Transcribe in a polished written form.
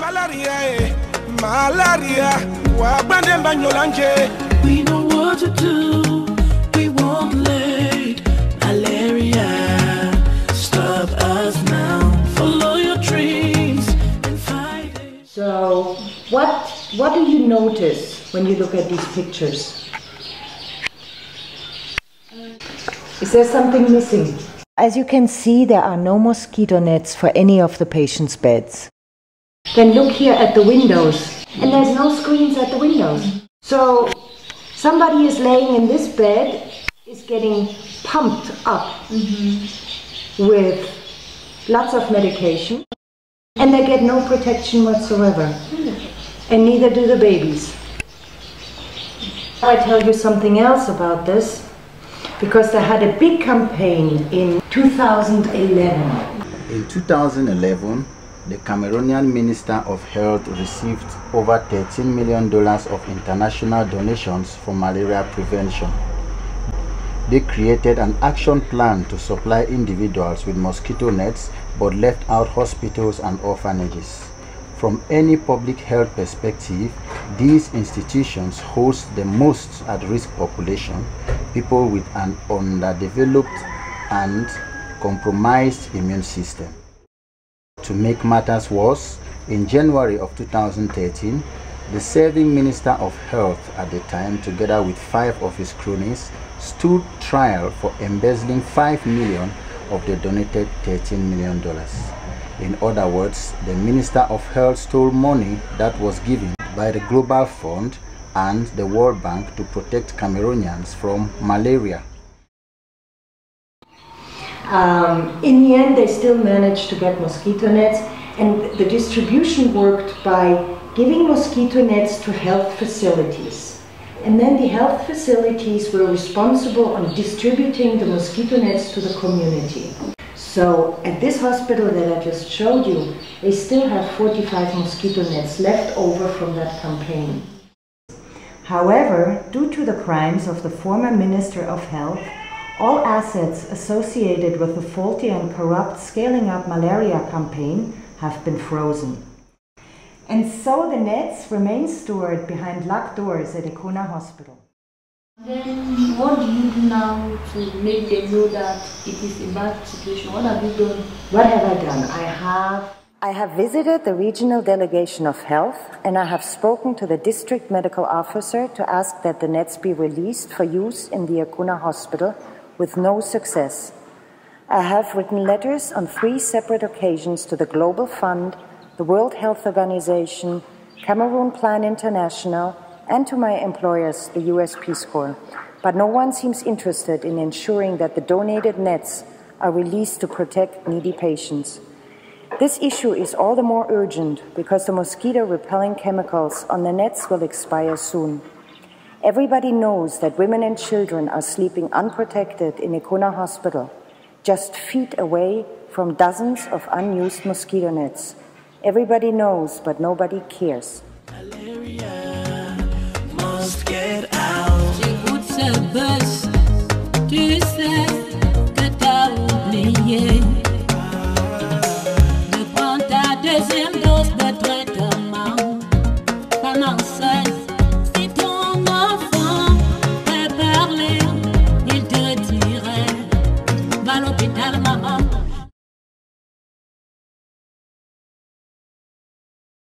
malaria, malaria. We know what to do. We won't let malaria stop us now. Follow your dreams and fight it. So, what do you notice when you look at these pictures? Is there something missing? As you can see, there are no mosquito nets for any of the patients' beds. Then look here at the windows, and there's no screens at the windows. So somebody is laying in this bed, is getting pumped up with lots of medication, and they get no protection whatsoever. And neither do the babies. I tell you something else about this, because they had a big campaign in 2011. In 2011, the Cameroonian Minister of Health received over $13 million of international donations for malaria prevention. They created an action plan to supply individuals with mosquito nets, but left out hospitals and orphanages. From any public health perspective, these institutions host the most at-risk population, people with an underdeveloped and compromised immune system. To make matters worse, in January of 2013, the serving Minister of Health at the time, together with 5 of his cronies, stood trial for embezzling $5 million of the donated $13 million. In other words, the Minister of Health stole money that was given by the Global Fund and the World Bank to protect Cameroonians from malaria. In the end, they still managed to get mosquito nets, and the distribution worked by giving mosquito nets to health facilities. And then the health facilities were responsible on distributing the mosquito nets to the community. So at this hospital that I just showed you, they still have 45 mosquito nets left over from that campaign. However, due to the crimes of the former Minister of Health, all assets associated with the faulty and corrupt Scaling Up Malaria campaign have been frozen. And so the nets remain stored behind locked doors at Karena Hospital. Then what do you do now to make them know that it is a bad situation? What have you done? What have I done? I have visited the regional delegation of health, and I have spoken to the district medical officer to ask that the nets be released for use in the Karena Hospital, with no success. I have written letters on 3 separate occasions to the Global Fund, the World Health Organization, Cameroon Plan International, and to my employers, the US Peace Corps. But no one seems interested in ensuring that the donated nets are released to protect needy patients. This issue is all the more urgent because the mosquito-repelling chemicals on the nets will expire soon. Everybody knows that women and children are sleeping unprotected in a Karena Hospital, just feet away from dozens of unused mosquito nets. Everybody knows, but nobody cares. Malaria must get out.